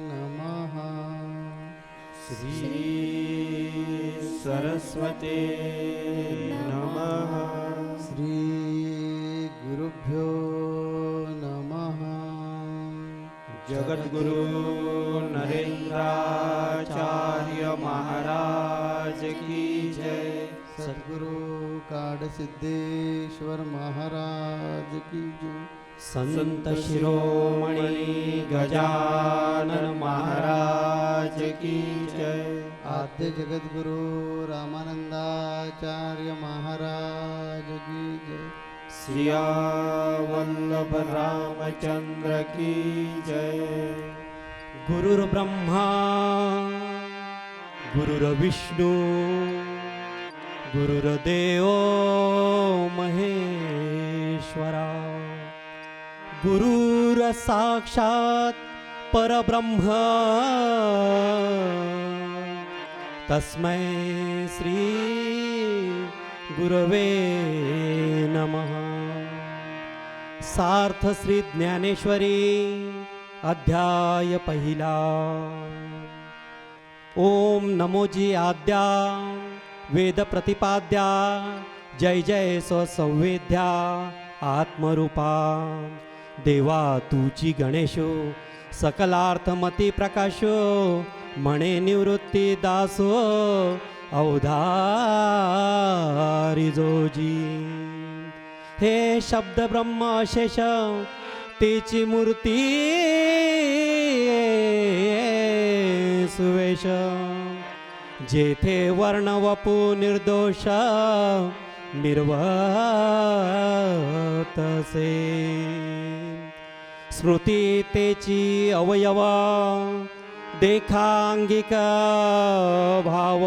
नमः। श्री सरस्वते नमः। श्री गुरुभ्यो नमः। जगद्गुरु नरेंद्राचार्य महाराज की जय। सद्गुरु काड सिद्धेश्वर महाराज की जय। संत शिरोमणि गजानन महाराज की जय। आद्य जगद्गुरु रामानंदाचार्य महाराज की जय। सियावल्लभ रामचंद्र की जय। गुरुर्ब्रह्मा गुरुर्विष्णु गुरुर्देवो महेश्वरा गुरुर्साक्षात् परब्रह्म तस्मै श्री गुरवे नमः। सार्थ श्री ज्ञानेश्वरी अध्याय पहिला। ओम नमोजी आद्या वेद प्रतिपाद्या जय जय स्वसंवेद्या आत्मरूपा देवा तुची गणेशो सकलार्थमती प्रकाशो मणे निवृत्ती दासो अवधारी जोजी। हे शब्द ब्रह्म शेष तेची मूर्ती सुवेश जेथे वर्ण वपू निर्दोष निर्वतसे स्मृती तेची अवयव देखांगिक भाव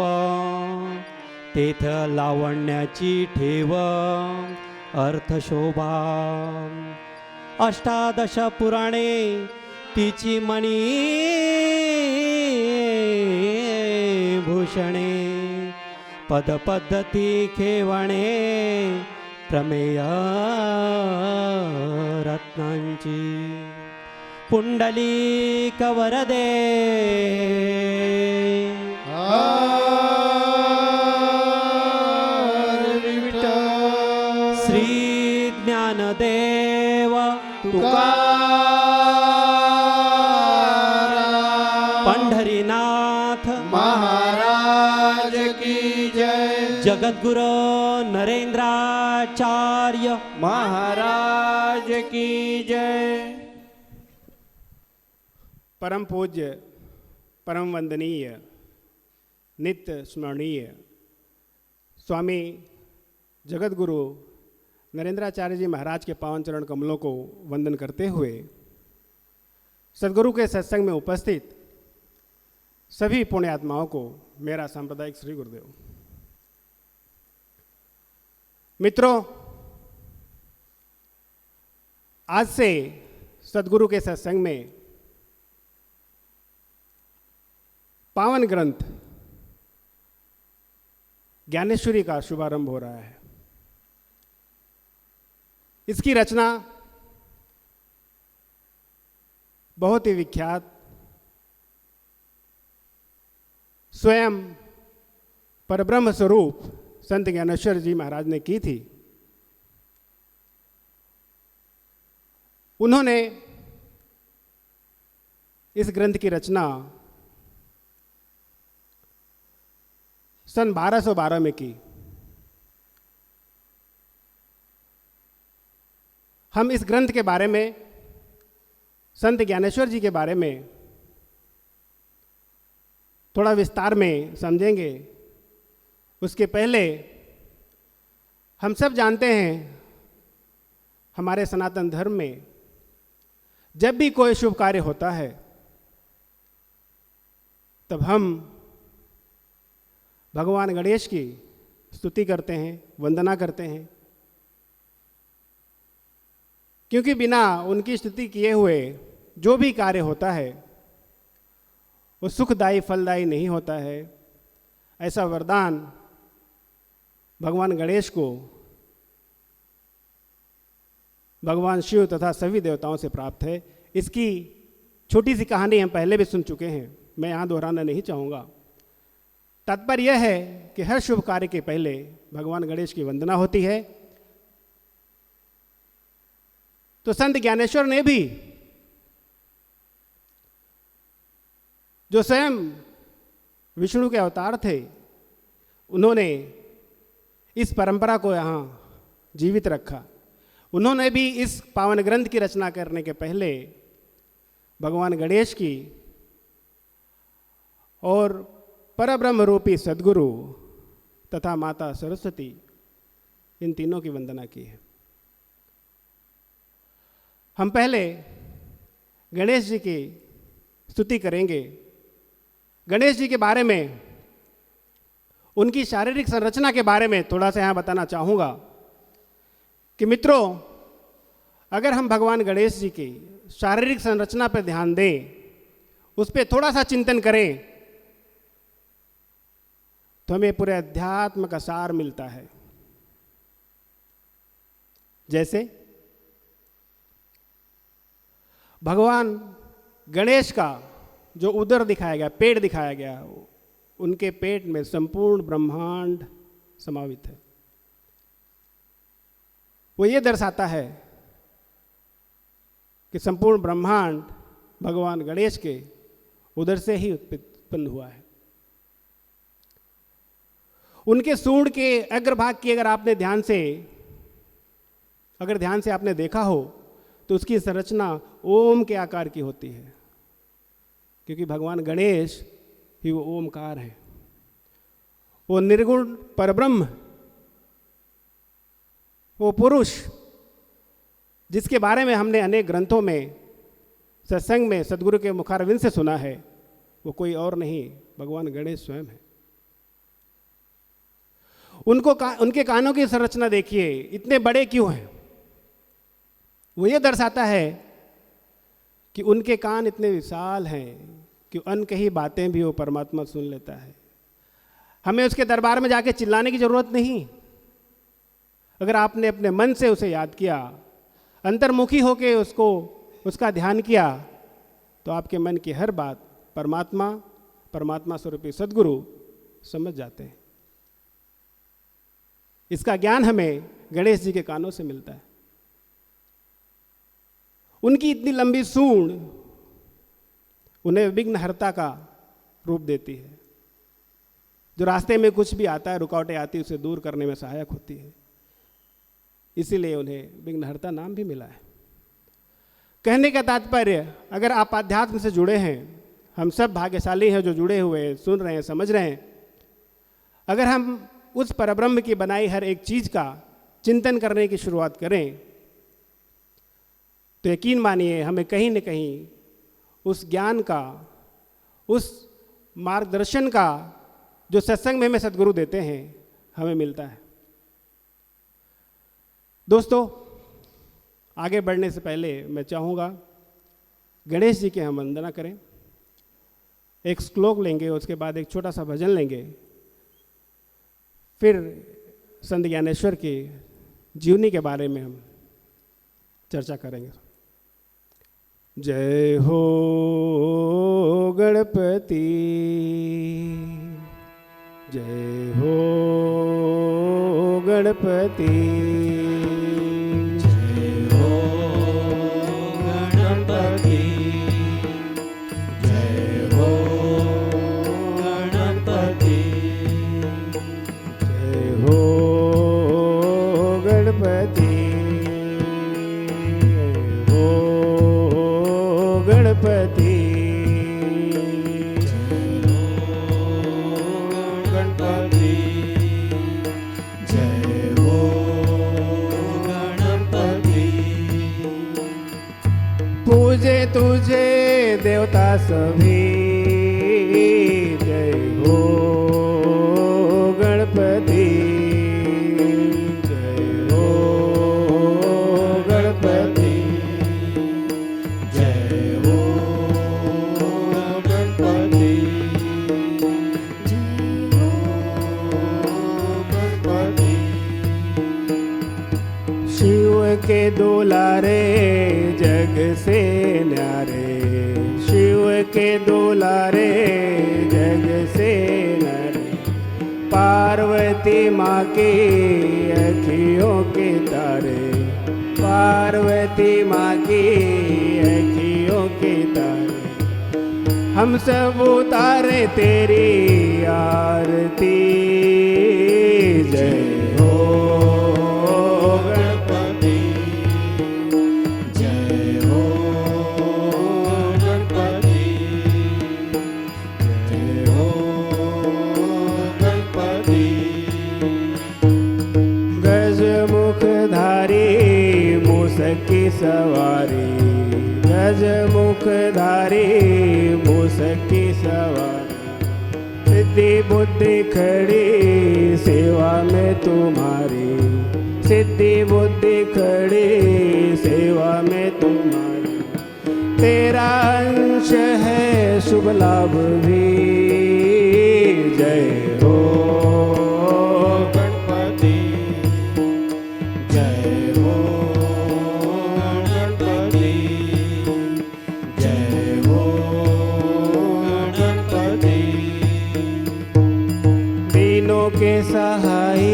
तेथ लावण्याची ठेव अर्थशोभा अष्टादश पुराणे तिची मणी भूषणे पदपद्धती खेवणे प्रमेय रत्नांची पुंडलीक वरदे श्री ज्ञानदेव तुकाराम पंढरीनाथ महाराज की जय। जगद्गुरु नरेंद्राचार्य महाराज की जय। परम पूज्य परम वंदनीय नित्य स्मरणीय स्वामी जगद्गुरु नरेंद्राचार्य जी महाराज के पावन चरण कमलों को वंदन करते हुए सद्गुरु के सत्संग में उपस्थित सभी पुण्यात्माओं को मेरा सांप्रदायिक श्री गुरुदेव। मित्रों, आज से सद्गुरु के सत्संग में पावन ग्रंथ ज्ञानेश्वरी का शुभारंभ हो रहा है। इसकी रचना बहुत ही विख्यात स्वयं परब्रह्म स्वरूप संत ज्ञानेश्वर जी महाराज ने की थी। उन्होंने इस ग्रंथ की रचना सन 1212 में की। हम इस ग्रंथ के बारे में, संत ज्ञानेश्वर जी के बारे में थोड़ा विस्तार में समझेंगे। उसके पहले हम सब जानते हैं, हमारे सनातन धर्म में जब भी कोई शुभ कार्य होता है तब हम भगवान गणेश की स्तुति करते हैं, वंदना करते हैं, क्योंकि बिना उनकी स्तुति किए हुए जो भी कार्य होता है वो सुखदायी फलदायी नहीं होता है। ऐसा वरदान भगवान गणेश को भगवान शिव तथा सभी देवताओं से प्राप्त है। इसकी छोटी सी कहानी हम पहले भी सुन चुके हैं, मैं यहाँ दोहराना नहीं चाहूँगा। तात्पर्य यह है कि हर शुभ कार्य के पहले भगवान गणेश की वंदना होती है। तो संत ज्ञानेश्वर ने भी, जो स्वयं विष्णु के अवतार थे, उन्होंने इस परंपरा को यहाँ जीवित रखा। उन्होंने भी इस पावन ग्रंथ की रचना करने के पहले भगवान गणेश की और परब्रह्म रूपी सद्गुरु तथा माता सरस्वती, इन तीनों की वंदना की है। हम पहले गणेश जी की स्तुति करेंगे। गणेश जी के बारे में, उनकी शारीरिक संरचना के बारे में थोड़ा सा यहाँ बताना चाहूँगा कि मित्रों, अगर हम भगवान गणेश जी की शारीरिक संरचना पर ध्यान दें, उस पर थोड़ा सा चिंतन करें, तो हमें पूरे अध्यात्म का सार मिलता है। जैसे भगवान गणेश का जो उदर दिखाया गया, पेट दिखाया गया, उनके पेट में संपूर्ण ब्रह्मांड समावित है। वो ये दर्शाता है कि संपूर्ण ब्रह्मांड भगवान गणेश के उदर से ही उत्पन्न हुआ है। उनके सूंड के अग्रभाग की अगर ध्यान से आपने देखा हो, तो उसकी संरचना ओम के आकार की होती है, क्योंकि भगवान गणेश ही वो ओमकार है। वो निर्गुण परब्रह्म, वो पुरुष जिसके बारे में हमने अनेक ग्रंथों में, सत्संग में सदगुरु के मुखारविंद से सुना है, वो कोई और नहीं, भगवान गणेश स्वयं है। उनके कानों की संरचना देखिए, इतने बड़े क्यों हैं? वो ये दर्शाता है कि उनके कान इतने विशाल हैं कि अनकही बातें भी वो परमात्मा सुन लेता है। हमें उसके दरबार में जाके चिल्लाने की जरूरत नहीं। अगर आपने अपने मन से उसे याद किया, अंतर्मुखी होके उसका ध्यान किया, तो आपके मन की हर बात परमात्मा स्वरूपी सद्गुरु समझ जाते हैं। इसका ज्ञान हमें गणेश जी के कानों से मिलता है। उनकी इतनी लंबी सूंड उन्हें विघ्नहर्ता का रूप देती है। जो रास्ते में कुछ भी आता है, रुकावटें आती है, उसे दूर करने में सहायक होती है। इसीलिए उन्हें विघ्नहर्ता नाम भी मिला है। कहने का तात्पर्य, अगर आप आध्यात्म से जुड़े हैं, हम सब भाग्यशाली हैं जो जुड़े हुए हैं, सुन रहे हैं, समझ रहे हैं। अगर हम उस परब्रह्म की बनाई हर एक चीज का चिंतन करने की शुरुआत करें, तो यकीन मानिए हमें कहीं न कहीं उस ज्ञान का, उस मार्गदर्शन का जो सत्संग में हमें सद्गुरु देते हैं, हमें मिलता है। दोस्तों, आगे बढ़ने से पहले मैं चाहूँगा गणेश जी की हम वंदना करें। एक श्लोक लेंगे, उसके बाद एक छोटा सा भजन लेंगे, फिर संत ज्ञानेश्वर की जीवनी के बारे में हम चर्चा करेंगे। जय हो गणपति, जय हो गणपति, जय हो गणपति, जय हो गणपति, जय हो गणपति, गणपति, गणपति, जय हो गणपति। पूजे तुझे देवता सभी, जय हो गणपति, जय हो गणपति, जय हो गणपति, जय हो गणपति। शिव के दुलारे जग से न्यारे, के दुलारे जग से नरे, पार्वती माँ की अखियों के तारे, पार्वती माँ की अखियों के तारे, हम सब उतारे तेरी आरती। जय हो गणपति, जय हो गणपति, जय हो गणपति। गजमुखधारी मूसक की सवारी, गजमुखधारी मूसक की सवारी, सिद्धि बुद्धि खड़ी सेवा में तुम्हारी, सिद्धि बुद्धि खड़ी सेवा में तुम्हारी, तेरा अंश है शुभ लाभ भी। जय हो गणपति, जय हो गणपति, जय हो गणपति। दीनों के सहाय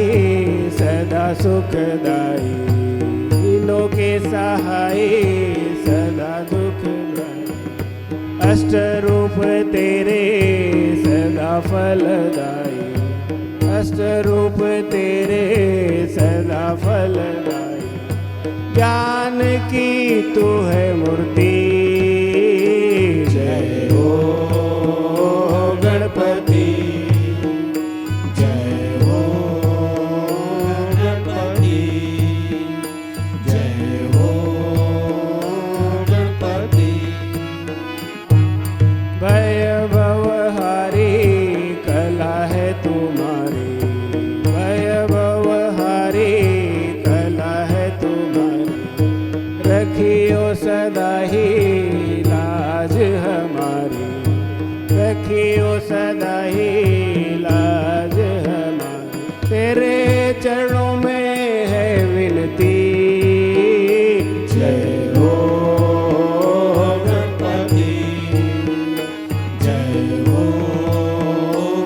सदा सुखदाई, दीनों के सहाय सदा दुखदाई, अष्ट रूप तेरे सदा फलदाई, अष्ट रूप तेरे सदा फलदाई, ज्ञान की तू है मूर्ति। जय हो गणपति, जय हो गणपति, जय हो गणपति। भय भवहारी कला है तुम्हारी, भय भवहारी कला है तुम्हारी, रखियो सदा ही लाज हमारी, रखियो सदा ही लाज हमारी, तेरे चरणों में है विनती। जय हो गणपति, जय हो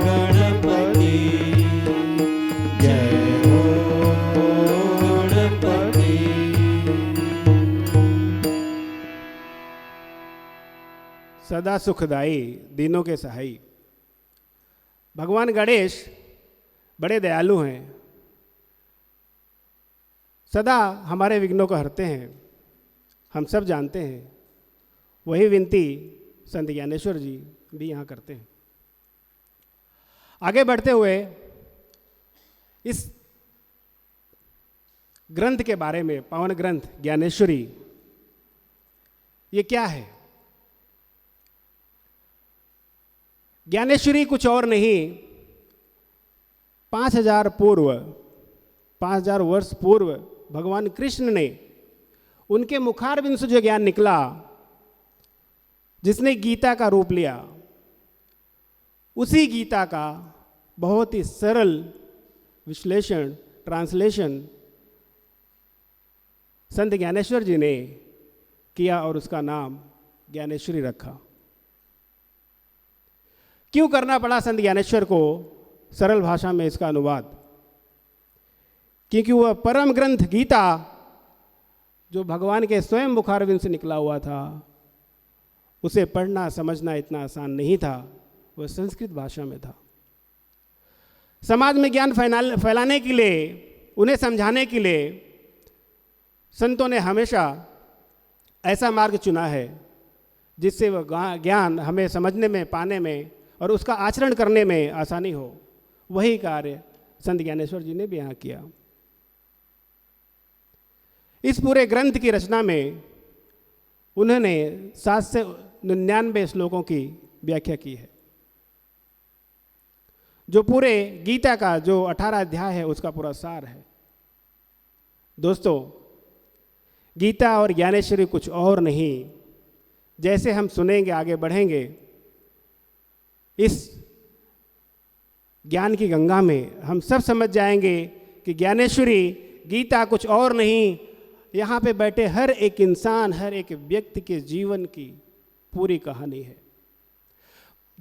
गणपति, जय हो गणपति। सदा सुखदाई दीनों के सहाई। भगवान गणेश बड़े दयालु हैं, सदा हमारे विघ्नों को हरते हैं, हम सब जानते हैं। वही विनती संत ज्ञानेश्वर जी भी यहाँ करते हैं। आगे बढ़ते हुए इस ग्रंथ के बारे में, पावन ग्रंथ ज्ञानेश्वरी, ये क्या है? ज्ञानेश्वरी कुछ और नहीं, 5000 वर्ष पूर्व भगवान कृष्ण ने, उनके मुखारविंद से जो ज्ञान निकला, जिसने गीता का रूप लिया, उसी गीता का बहुत ही सरल विश्लेषण, ट्रांसलेशन संत ज्ञानेश्वर जी ने किया और उसका नाम ज्ञानेश्वरी रखा। क्यों करना पड़ा संत ज्ञानेश्वर को सरल भाषा में इसका अनुवाद? क्योंकि वह परम ग्रंथ गीता, जो भगवान के स्वयं मुखारविंद से निकला हुआ था, उसे पढ़ना समझना इतना आसान नहीं था। वह संस्कृत भाषा में था। समाज में ज्ञान फैलाने के लिए, उन्हें समझाने के लिए संतों ने हमेशा ऐसा मार्ग चुना है जिससे वह ज्ञान हमें समझने में, पाने में और उसका आचरण करने में आसानी हो। वही कार्य संत ज्ञानेश्वर जी ने भी यहाँ किया। इस पूरे ग्रंथ की रचना में उन्होंने 799 श्लोकों की व्याख्या की है, जो पूरे गीता का जो 18 अध्याय है उसका पूरा सार है। दोस्तों, गीता और ज्ञानेश्वरी कुछ और नहीं, जैसे हम सुनेंगे, आगे बढ़ेंगे, इस ज्ञान की गंगा में हम सब समझ जाएंगे कि ज्ञानेश्वरी गीता कुछ और नहीं, यहाँ पे बैठे हर एक इंसान, हर एक व्यक्ति के जीवन की पूरी कहानी है।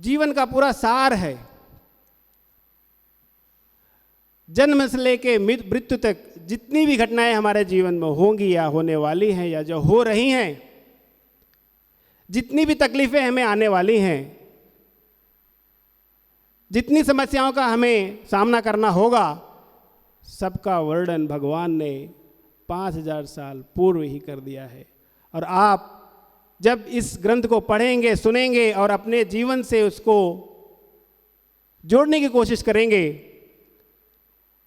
जीवन का पूरा सार है। जन्म से लेके मृत्यु तक जितनी भी घटनाएं हमारे जीवन में होंगी या होने वाली हैं या जो हो रही हैं, जितनी भी तकलीफें हमें आने वाली हैं, जितनी समस्याओं का हमें सामना करना होगा, सबका वर्णन भगवान ने 5000 साल पूर्व ही कर दिया है। और आप जब इस ग्रंथ को पढ़ेंगे, सुनेंगे और अपने जीवन से उसको जोड़ने की कोशिश करेंगे,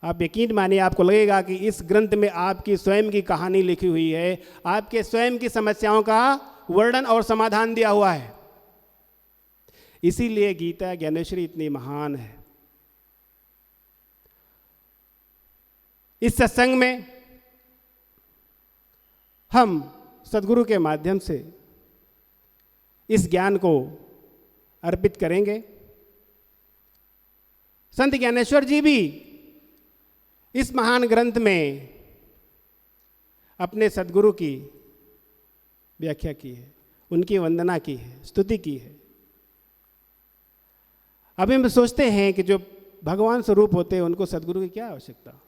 आप यकीन मानिए आपको लगेगा कि इस ग्रंथ में आपकी स्वयं की कहानी लिखी हुई है, आपके स्वयं की समस्याओं का वर्णन और समाधान दिया हुआ है। इसीलिए गीता ज्ञानेश्वरी इतनी महान है। इस सत्संग में हम सद्गुरु के माध्यम से इस ज्ञान को अर्पित करेंगे। संत ज्ञानेश्वर जी भी इस महान ग्रंथ में अपने सद्गुरु की व्याख्या की है, उनकी वंदना की है, स्तुति की है। अभी हम सोचते हैं कि जो भगवान स्वरूप होते हैं उनको सद्गुरु की क्या आवश्यकता,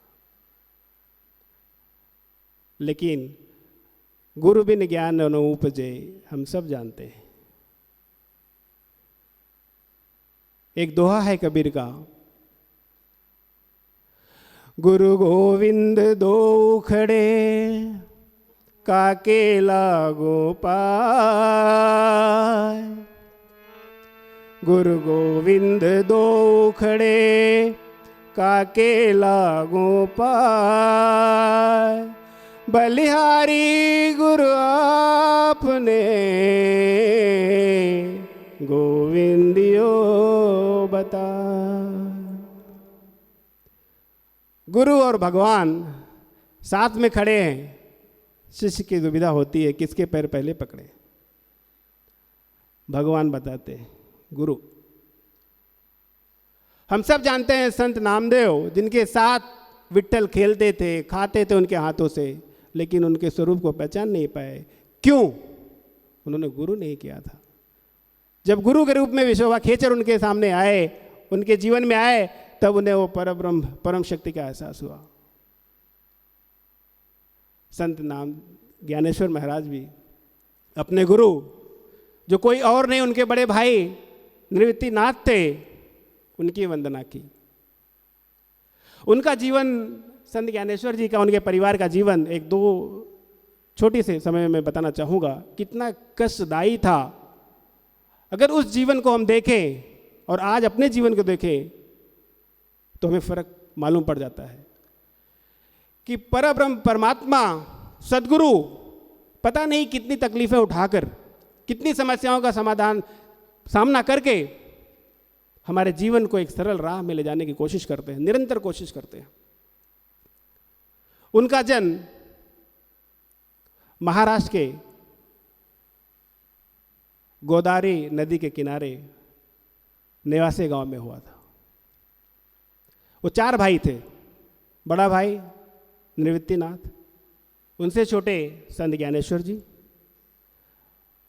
लेकिन गुरु बिन ज्ञान न उपजे, हम सब जानते हैं। एक दोहा है कबीर का, गुरु गोविंद दो खड़े काके लागो पाय। गुरु गोविंद दो खड़े काके लागो पाय। बलिहारी गुरु आपने गोविंदियो बता। गुरु और भगवान साथ में खड़े हैं, शिष्य की दुविधा होती है किसके पैर पहले पकड़े। भगवान बताते हैं गुरु। हम सब जानते हैं संत नामदेव जिनके साथ विट्ठल खेलते थे, खाते थे उनके हाथों से, लेकिन उनके स्वरूप को पहचान नहीं पाए। क्यों? उन्होंने गुरु नहीं किया था। जब गुरु के रूप में विश्वभा खेचर उनके सामने आए, उनके जीवन में आए, तब उन्हें वो परब्रह्म परम शक्ति का एहसास हुआ। संत नाम ज्ञानेश्वर महाराज भी अपने गुरु, जो कोई और नहीं उनके बड़े भाई निवृत्ति नाथ थे, उनकी वंदना की। उनका जीवन, संत ज्ञानेश्वर जी का, उनके परिवार का जीवन एक दो छोटी से समय में बताना चाहूँगा, कितना कष्टदायी था। अगर उस जीवन को हम देखें और आज अपने जीवन को देखें तो हमें फर्क मालूम पड़ जाता है कि परब्रह्म परमात्मा सद्गुरु पता नहीं कितनी तकलीफें उठाकर, कितनी समस्याओं का सामना करके हमारे जीवन को एक सरल राह में ले जाने की कोशिश करते हैं, निरंतर कोशिश करते हैं। उनका जन्म महाराष्ट्र के गोदावरी नदी के किनारे नेवासे गांव में हुआ था। वो 4 भाई थे। बड़ा भाई निवृत्तिनाथ, उनसे छोटे संत ज्ञानेश्वर जी,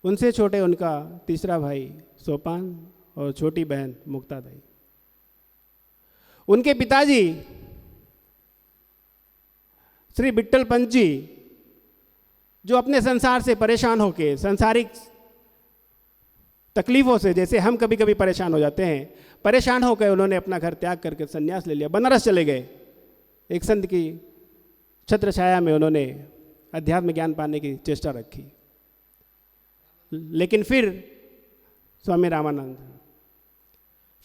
उनसे छोटे उनका तीसरा भाई सोपान और छोटी बहन मुक्तादाई। उनके पिताजी श्री विट्ठल पंत जी, जो अपने संसार से परेशान होकर, सांसारिक तकलीफों से जैसे हम कभी कभी परेशान हो जाते हैं, परेशान होकर उन्होंने अपना घर त्याग करके संन्यास ले लिया, बनारस चले गए। एक संत की छत्र छाया में उन्होंने अध्यात्म ज्ञान पाने की चेष्टा रखी। लेकिन फिर स्वामी रामानंद,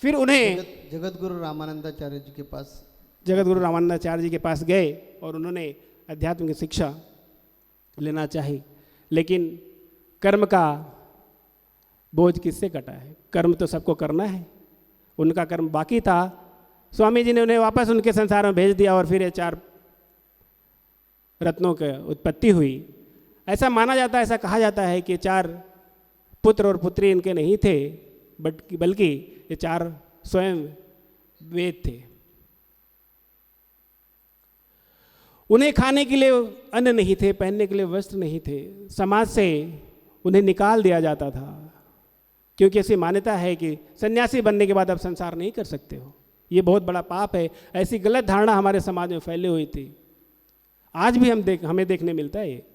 फिर उन्हें जगत गुरु रामानंदाचार्य जी के पास, जगत गुरु रामानंदाचार्य जी के पास गए और उन्होंने अध्यात्म की शिक्षा लेना चाही। लेकिन कर्म का बोझ किससे कटा है? कर्म तो सबको करना है। उनका कर्म बाकी था। स्वामी जी ने उन्हें वापस उनके संसार में भेज दिया और फिर ये 4 रत्नों की उत्पत्ति हुई। ऐसा माना जाता है, ऐसा कहा जाता है कि 4 पुत्र और पुत्री इनके नहीं थे, बल्कि ये 4 स्वयं वेद थे। उन्हें खाने के लिए अन्न नहीं थे, पहनने के लिए वस्त्र नहीं थे, समाज से उन्हें निकाल दिया जाता था। क्योंकि ऐसी मान्यता है कि सन्यासी बनने के बाद आप संसार नहीं कर सकते हो। ये बहुत बड़ा पाप है। ऐसी गलत धारणा हमारे समाज में फैली हुई थी, आज भी हमें देखने मिलता है ये।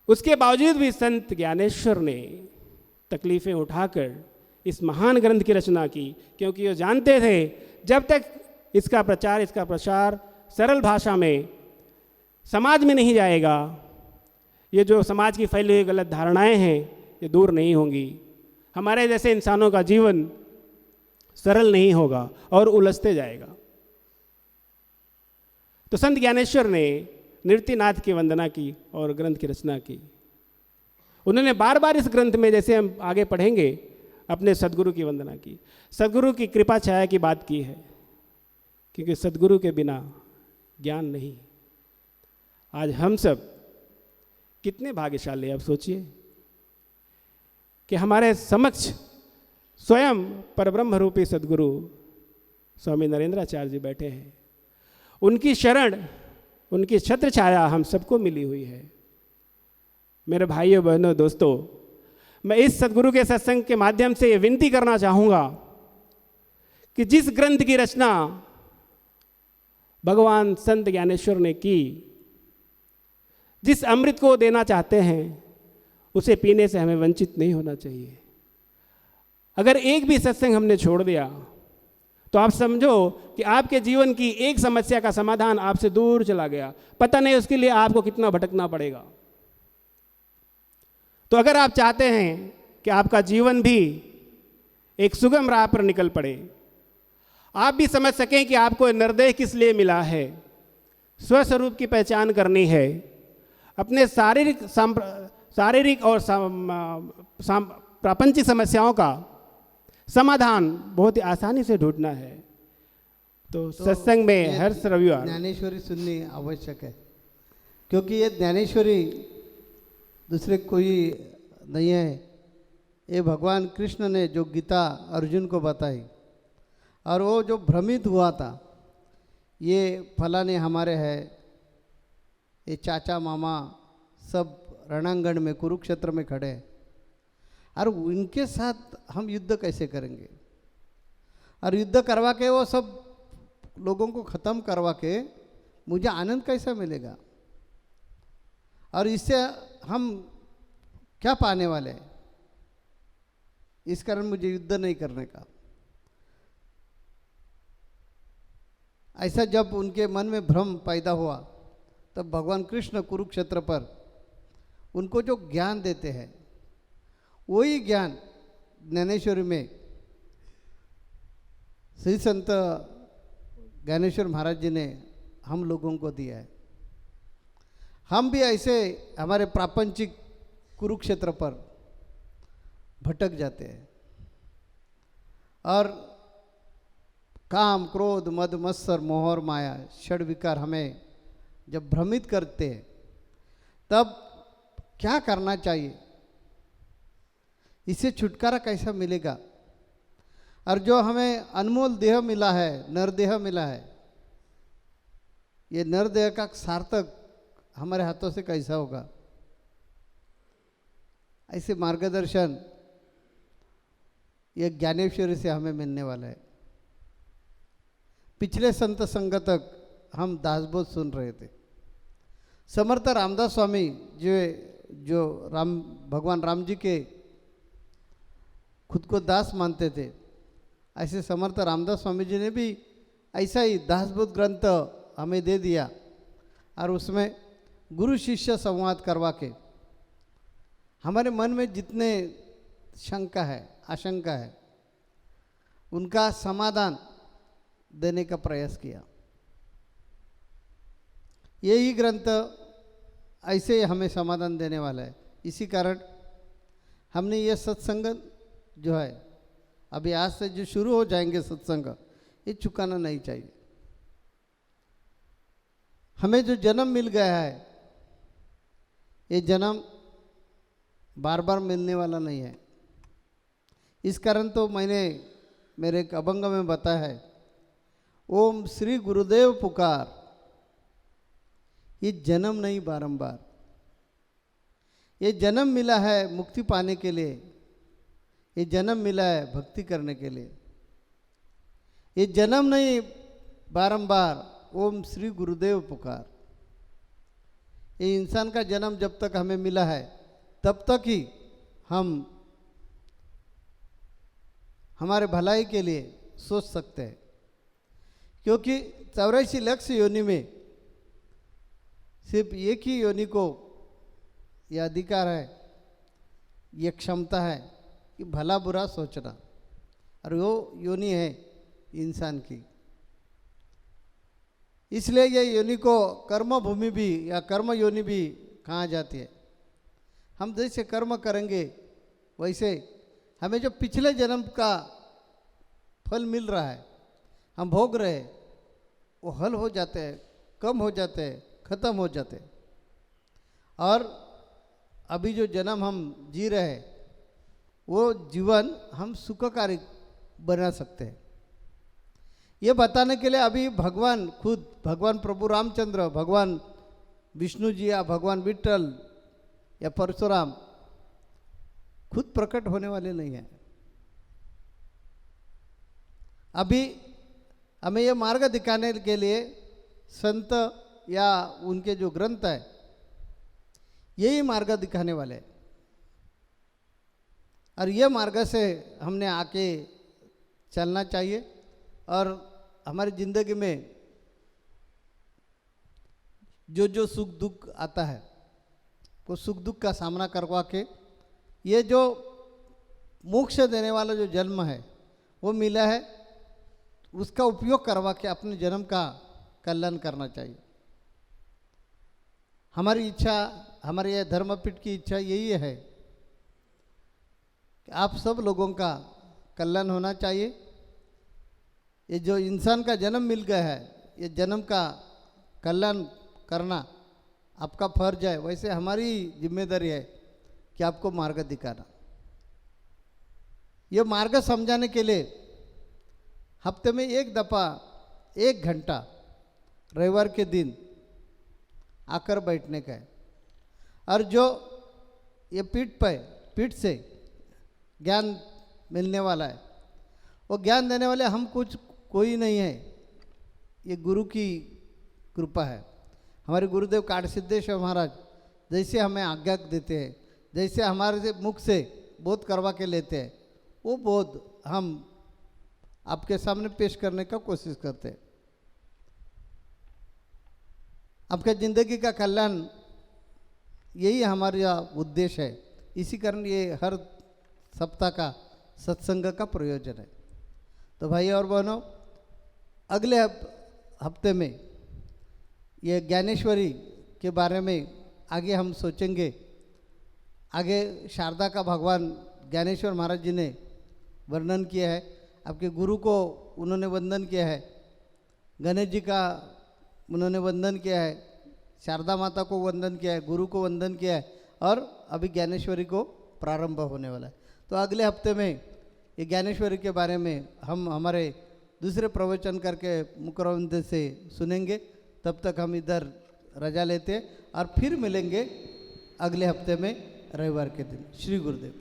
उसके बावजूद भी संत ज्ञानेश्वर ने तकलीफें उठाकर इस महान ग्रंथ की रचना की, क्योंकि वो जानते थे जब तक इसका प्रसार सरल भाषा में समाज में नहीं जाएगा, ये जो समाज की फैली हुई गलत धारणाएं हैं ये दूर नहीं होंगी। हमारे जैसे इंसानों का जीवन सरल नहीं होगा और उलझते जाएगा। तो संत ज्ञानेश्वर ने नृत्यनाथ की वंदना की और ग्रंथ की रचना की। उन्होंने बार बार इस ग्रंथ में, जैसे हम आगे पढ़ेंगे, अपने सदगुरु की वंदना की, सदगुरु की कृपा छाया की बात की है, क्योंकि सदगुरु के बिना ज्ञान नहीं। आज हम सब कितने भाग्यशाली, आप सोचिए कि हमारे समक्ष स्वयं परब्रह्म रूपी सदगुरु स्वामी नरेंद्राचार्य जी बैठे हैं। उनकी शरण, उनकी छत्र छाया हम सबको मिली हुई है। मेरे भाइयों बहनों दोस्तों, मैं इस सदगुरु के सत्संग के माध्यम से ये विनती करना चाहूँगा कि जिस ग्रंथ की रचना भगवान संत ज्ञानेश्वर ने की, जिस अमृत को देना चाहते हैं, उसे पीने से हमें वंचित नहीं होना चाहिए। अगर एक भी सत्संग हमने छोड़ दिया तो आप समझो कि आपके जीवन की एक समस्या का समाधान आपसे दूर चला गया। पता नहीं उसके लिए आपको कितना भटकना पड़ेगा। तो अगर आप चाहते हैं कि आपका जीवन भी एक सुगम राह पर निकल पड़े, आप भी समझ सकें कि आपको निर्देश किस लिए मिला है, स्वस्वरूप की पहचान करनी है, अपने शारीरिक और प्रापंचिक समस्याओं का समाधान बहुत ही आसानी से ढूंढना है, तो सत्संग में हर रविवार ज्ञानेश्वरी सुननी आवश्यक है। क्योंकि ये ज्ञानेश्वरी दूसरे कोई नहीं है, ये भगवान कृष्ण ने जो गीता अर्जुन को बताई, और वो जो भ्रमित हुआ था, ये फलाने हमारे हैं, ये चाचा मामा सब रणांगण में कुरुक्षेत्र में खड़े हैं, और उनके साथ हम युद्ध कैसे करेंगे, और युद्ध करवा के वो सब लोगों को ख़त्म करवा के मुझे आनंद कैसा मिलेगा, और इससे हम क्या पाने वाले हैं। इस कारण मुझे युद्ध नहीं करने का। ऐसा जब उनके मन में भ्रम पैदा हुआ, तब भगवान कृष्ण कुरुक्षेत्र पर उनको जो ज्ञान देते हैं, वही ज्ञान ज्ञानेश्वरी में श्री संत ज्ञानेश्वर महाराज जी ने हम लोगों को दिया है। हम भी ऐसे हमारे प्रापंचिक कुरुक्षेत्र पर भटक जाते हैं, और काम क्रोध मद मत्सर मोह और माया षड विकार हमें जब भ्रमित करते हैं, तब क्या करना चाहिए, इससे छुटकारा कैसा मिलेगा। और जो हमें अनमोल देह मिला है, नरदेह मिला है, ये नरदेह का सार्थक हमारे हाथों से कैसा होगा। ऐसे मार्गदर्शन ये ज्ञानेश्वरी से हमें मिलने वाला है। पिछले संत संग तक हम दासबोध सुन रहे थे। समर्थ रामदास स्वामी जो भगवान राम जी के खुद को दास मानते थे, ऐसे समर्थ रामदास स्वामी जी ने भी ऐसा ही दासबोध ग्रंथ हमें दे दिया, और उसमें गुरु शिष्य संवाद करवा के हमारे मन में जितने शंका है, आशंका है, उनका समाधान देने का प्रयास किया। यही ग्रंथ ऐसे हमें समाधान देने वाला है। इसी कारण हमने ये सत्संग जो है, अभी आज से जो शुरू हो जाएंगे सत्संग, ये चुकाना नहीं चाहिए। हमें जो जन्म मिल गया है, ये जन्म बार बार मिलने वाला नहीं है। इस कारण तो मैंने मेरे एक अभंग में बताया है, ओम श्री गुरुदेव पुकार, ये जन्म नहीं बारंबार। ये जन्म मिला है मुक्ति पाने के लिए, ये जन्म मिला है भक्ति करने के लिए। ये जन्म नहीं बारंबार ओम श्री गुरुदेव पुकार। ये इंसान का जन्म जब तक हमें मिला है तब तक ही हम हमारे भलाई के लिए सोच सकते हैं, क्योंकि 84 लाख योनि में सिर्फ एक ही योनि को यह अधिकार है, ये क्षमता है कि भला बुरा सोचना, और वो योनि है इंसान की। इसलिए ये योनि को कर्म भूमि भी या कर्म योनि भी कहा जाती है। हम जैसे कर्म करेंगे वैसे हमें जो पिछले जन्म का फल मिल रहा है, हम भोग रहे हैं, वो हल हो जाते हैं, कम हो जाते हैं, खत्म हो जाते हैं। और अभी जो जन्म हम जी रहे हैं वो जीवन हम सुखकारी बना सकते हैं। ये बताने के लिए अभी भगवान खुद, भगवान प्रभु रामचंद्र, भगवान विष्णु जी या भगवान विट्ठल या परशुराम खुद प्रकट होने वाले नहीं हैं। अभी हमें ये मार्ग दिखाने के लिए संत या उनके जो ग्रंथ है यही मार्ग दिखाने वाले हैं, और ये मार्ग से हमने आके चलना चाहिए। और हमारी ज़िंदगी में जो जो सुख दुख आता है वो सुख दुख का सामना करवा के ये जो मोक्ष देने वाला जो जन्म है वो मिला है, उसका उपयोग करवा के अपने जन्म का कल्याण करना चाहिए। हमारी इच्छा, हमारे ये धर्मपीठ की इच्छा यही है कि आप सब लोगों का कल्याण होना चाहिए। ये जो इंसान का जन्म मिल गया है, ये जन्म का कल्याण करना आपका फर्ज है, वैसे हमारी जिम्मेदारी है कि आपको मार्ग दिखाना। ये मार्ग समझाने के लिए हफ्ते में एक दफ़ा 1 घंटा रविवार के दिन आकर बैठने का है। और जो ये पीठ से ज्ञान मिलने वाला है, वो ज्ञान देने वाले हम कोई नहीं है, ये गुरु की कृपा है। हमारे गुरुदेव काट सिद्धेश्वर महाराज जैसे हमें आज्ञा देते हैं, जैसे हमारे मुख से बोध करवा के लेते हैं, वो बोध हम आपके सामने पेश करने का कोशिश करते हैं। आपके ज़िंदगी का कल्याण यही हमारा उद्देश्य है। इसी कारण ये हर सप्ताह का सत्संग का प्रयोजन है। तो भाई और बहनों, अगले हफ्ते में ये ज्ञानेश्वरी के बारे में आगे हम सोचेंगे। आगे शारदा का भगवान ज्ञानेश्वर महाराज जी ने वर्णन किया है, आपके गुरु को उन्होंने वंदन किया है, गणेश जी का उन्होंने वंदन किया है, शारदा माता को वंदन किया है, गुरु को वंदन किया है, और अभी ज्ञानेश्वरी को प्रारंभ होने वाला है। तो अगले हफ्ते में ये ज्ञानेश्वरी के बारे में हम हमारे दूसरे प्रवचन करके मुकरविंद से सुनेंगे। तब तक हम इधर रजा लेते हैं और फिर मिलेंगे अगले हफ्ते में रविवार के दिन। श्री गुरुदेव।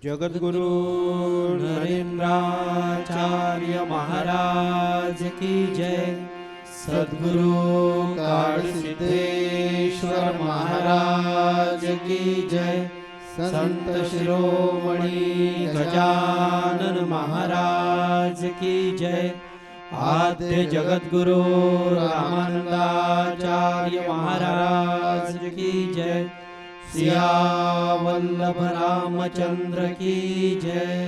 जगद्गुरु नरेंद्राचार्य महाराज की जय। सद्गुरु काल सिद्धेश्वर महाराज की जय। संत शिरोमणि गजानन महाराज की जय। आद्य जगद्गुरु रामानंदाचार्य महाराज की जय। सिया वल्लभ रामचंद्र की जय।